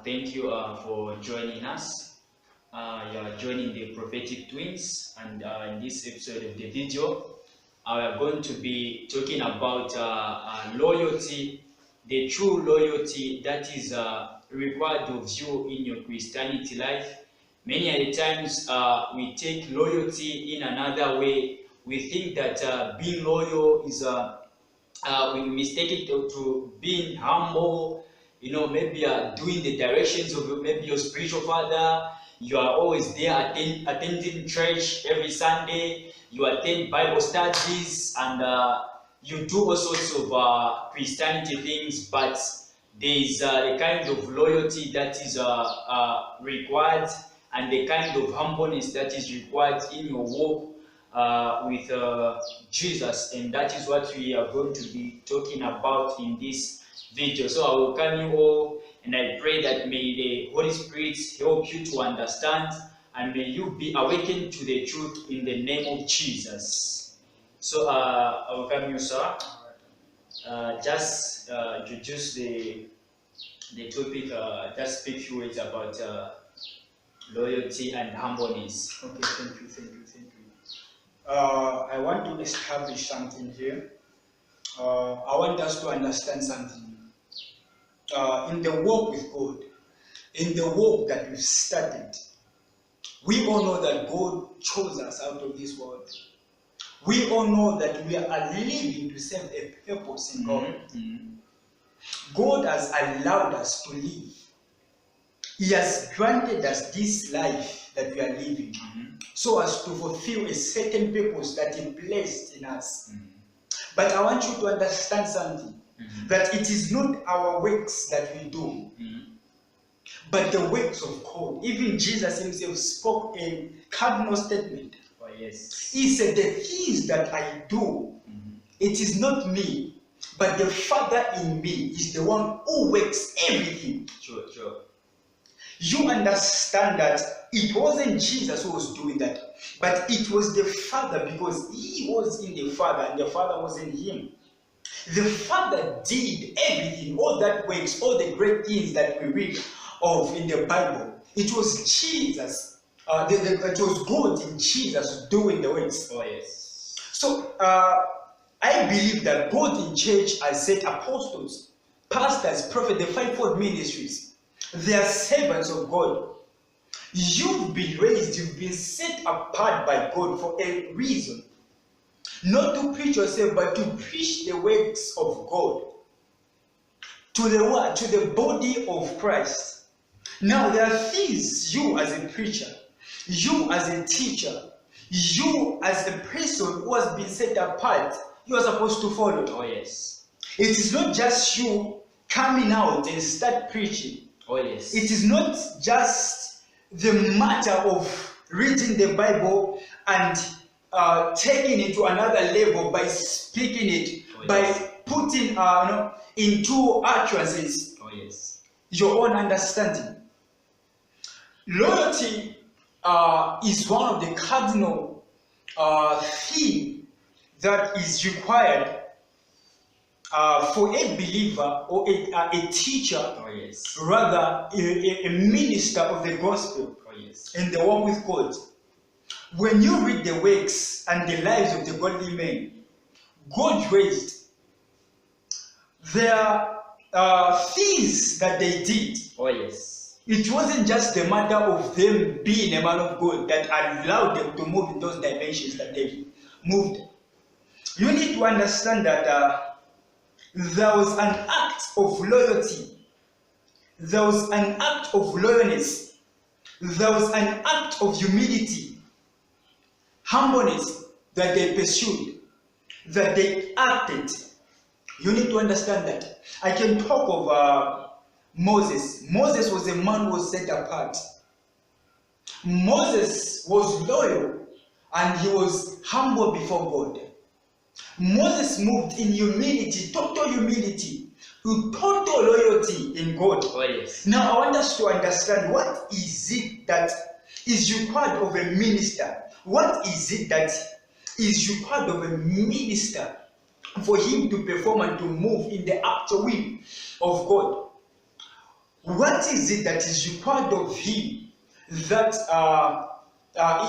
Thank you for joining us. You are joining the Prophetic Twins, and in this episode of the video, we are going to be talking about loyalty, the true loyalty that is required of you in your Christianity life. Many of the times we take loyalty in another way. We think that being loyal is we mistake it to being humble, maybe doing the directions of maybe your spiritual father. You are always there attending church every Sunday. You attend Bible studies, and you do all sorts of Christianity things, but there is the kind of loyalty that is required, and the kind of humbleness that is required in your walk with Jesus, and that is what we are going to be talking about in this video. So I will welcome you all, and I pray that may the Holy Spirit help you to understand, and may you be awakened to the truth in the name of Jesus. So I will welcome you, sir. Just introduce the topic, just speak a few words about loyalty and humbleness. Okay, thank you. I want to establish something here. I want us to understand something. In the walk with God, in the walk that we've started, we all know that God chose us out of this world. We all know that we are living to serve a purpose in God. God has allowed us to live. He has granted us this life that we are living, so as to fulfill a certain purpose that He placed in us. But I want you to understand something, that it is not our works that we do, but the works of God. Even Jesus Himself spoke a cardinal statement. Oh, yes. He said, the things that I do, it is not me, but the Father in me is the one who works everything. Sure. You understand that it wasn't Jesus who was doing that, but it was the Father, because He was in the Father and the Father was in Him. The Father did everything, all that works, all the great things that we read of in the Bible. It was Jesus, it was God in Jesus doing the works. Oh, yes. So I believe that God in church has set apostles, pastors, prophets, the fivefold ministries. They are servants of God. You've been raised, you've been set apart by God for a reason. Not to preach yourself, but to preach the works of God. To the what? To the body of Christ. Now there are things you as a preacher, you as a teacher, you as a person who has been set apart, you are supposed to follow. Oh, yes. It is not just you coming out and start preaching. Oh, yes. It is not just the matter of reading the Bible and taking it to another level by speaking it, by putting into utterances your own understanding. Loyalty is one of the cardinal things that is required for a believer or a teacher, rather a minister of the gospel in the walk with God. When you read the works and the lives of the godly men God raised, there are things that they did. Oh, yes. It wasn't just the matter of them being a man of God that allowed them to move in those dimensions that they moved. You need to understand that there was an act of loyalty. There was an act of loyalness. There was an act of humility, humbleness that they pursued, that they acted. You need to understand that. I can talk of Moses. Moses was a man who was set apart. Moses was loyal and he was humble before God. Moses moved in humility, total humility, with total loyalty in God. Oh, yes. Now I want us to understand, what is it that is required of a minister? What is it that is required of a minister for him to perform and to move in the actual will of God? what is it that is required of him that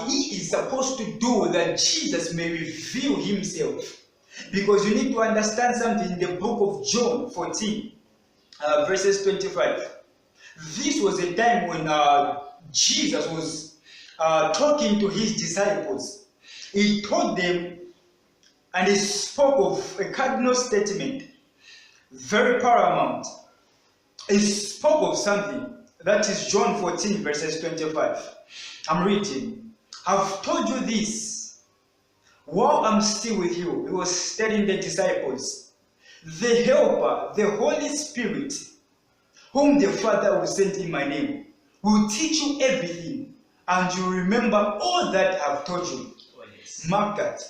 he is supposed to do that Jesus may reveal himself? Because you need to understand something in the book of John 14, verses 25. This was a time when Jesus was talking to his disciples. He told them, and he spoke of a cardinal statement, very paramount. He spoke of something. That is John 14, verses 25. I'm reading. I've told you this while I'm still with you. He was telling the disciples, the Helper, the Holy Spirit, whom the Father will send in my name, will teach you everything, and you remember all that I've told you. Oh, yes. Mark that.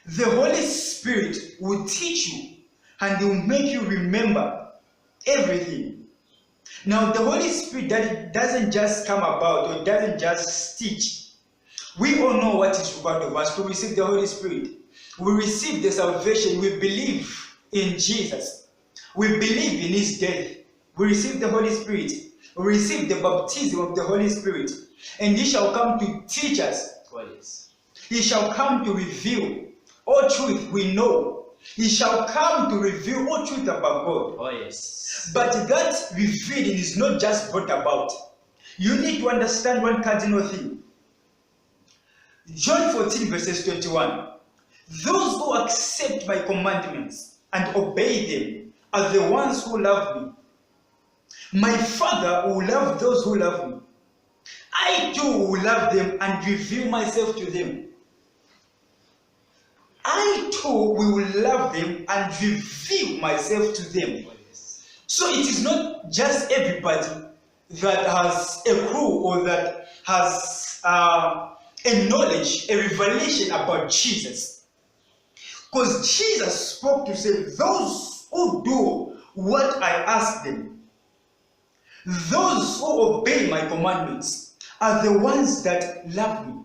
The Holy Spirit will teach you, and He will make you remember everything. Now, the Holy Spirit, that it doesn't just come about or doesn't just teach. We all know what is required of us to receive the Holy Spirit. We receive the salvation. We believe in Jesus. We believe in His death. We receive the Holy Spirit. We receive the baptism of the Holy Spirit. And He shall come to teach us. Oh, yes. He shall come to reveal all truth we know. He shall come to reveal all truth about God. Oh, yes. But that revealing is not just brought about. You need to understand one cardinal thing. John 14, verses 21. Those who accept my commandments and obey them are the ones who love me. My Father will love those who love me. I too will love them and reveal myself to them. I too will love them and reveal myself to them. Oh, yes. So it is not just everybody that has a clue or that has a knowledge, a revelation about Jesus. Because Jesus spoke to say, those who do what I ask them, those who obey my commandments, are the ones that love me.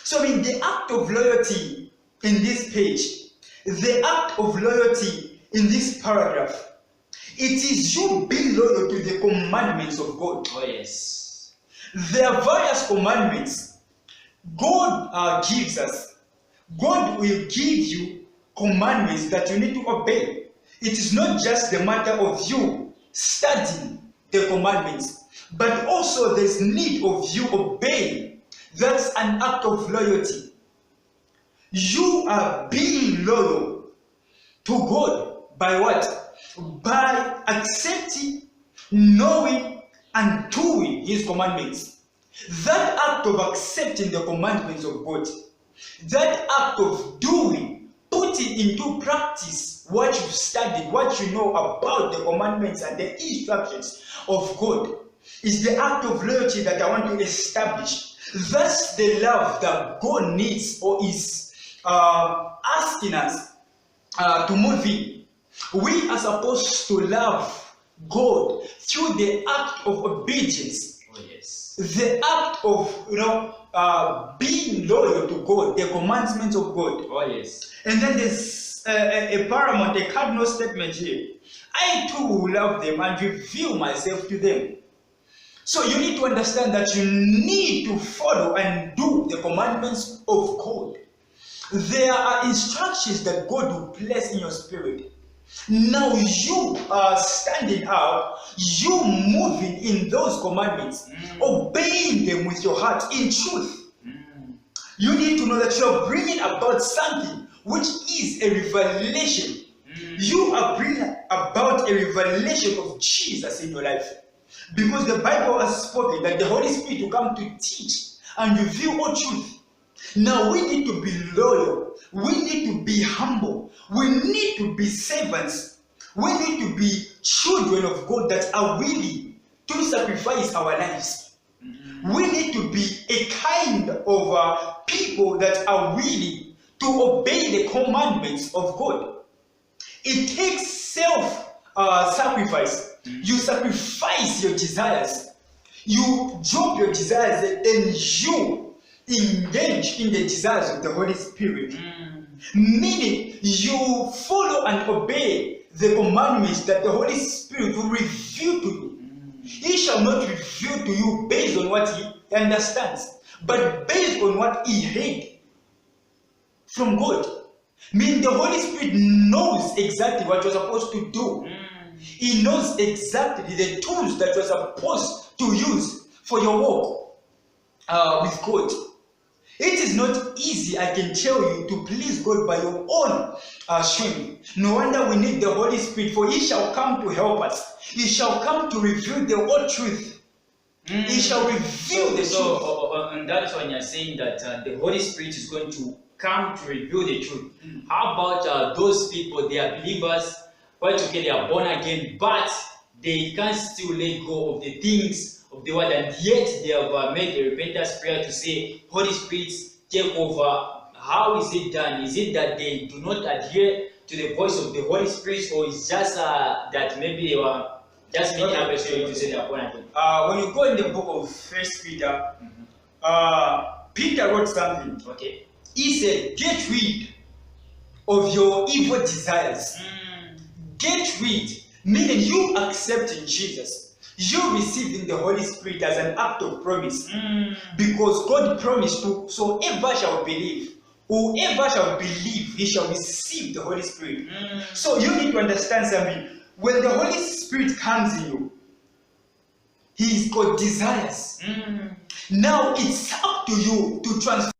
So in the act of loyalty in this page, the act of loyalty in this paragraph, it is you being loyal to the commandments of God. Oh, yes. There are various commandments God gives us. God will give you commandments that you need to obey. It is not just the matter of you studying the commandments, but also there's need of you obeying. That's an act of loyalty. You are being loyal to God by what? By accepting, knowing, and doing His commandments. That act of accepting the commandments of God, that act of doing, putting into practice what you've studied, what you know about the commandments and the instructions of God, is the act of loyalty that I want to establish. That's the love that God needs or is asking us to move in. We are supposed to love God through the act of obedience. Oh, yes. The act of being loyal to God, the commandments of God. Oh, yes. And then there's a paramount, a cardinal statement here. I too will love them and reveal myself to them. So you need to understand that you need to follow and do the commandments of God. There are instructions that God will place in your spirit. Now you are standing up, you moving in those commandments, obeying them with your heart in truth. You need to know that you are bringing about something which is a revelation. You are bringing about a revelation of Jesus in your life. Because the Bible has spoken that the Holy Spirit will come to teach and reveal all truth. Now we need to be loyal. We need to be humble. We need to be servants. We need to be children of God that are willing to sacrifice our lives. We need to be a kind of people that are willing to obey the commandments of God. It takes self-sacrifice. You sacrifice your desires. You drop your desires and you engage in the desires of the Holy Spirit. Meaning, you follow and obey the commandments that the Holy Spirit will reveal to you. He shall not reveal to you based on what he understands, but based on what he heard from God. Meaning the Holy Spirit knows exactly what you're supposed to do. He knows exactly the tools that you're supposed to use for your walk with God. It is not easy, I can tell you, to please God by your own strength. No wonder we need the Holy Spirit, for He shall come to help us. He shall come to reveal the whole truth. He shall reveal the truth. And that's when you're saying that the Holy Spirit is going to come to reveal the truth. How about those people, they are believers, quite okay, they are born again, but they can't still let go of the things of the world, and yet they have made a repentance prayer to say, Holy Spirit, take over. How is it done? Is it that they do not adhere to the voice of the Holy Spirit, or is just that maybe they were just making up a story to say they are born again? When you go in the book of First Peter, Peter wrote something. Okay. He said, get rid of your evil desires. Get rid, meaning you accepting Jesus. You receiving the Holy Spirit as an act of promise. Because God promised to, whoever shall believe, he shall receive the Holy Spirit. So you need to understand something. When the Holy Spirit comes in you, He's got desires. Now it's up to you to transform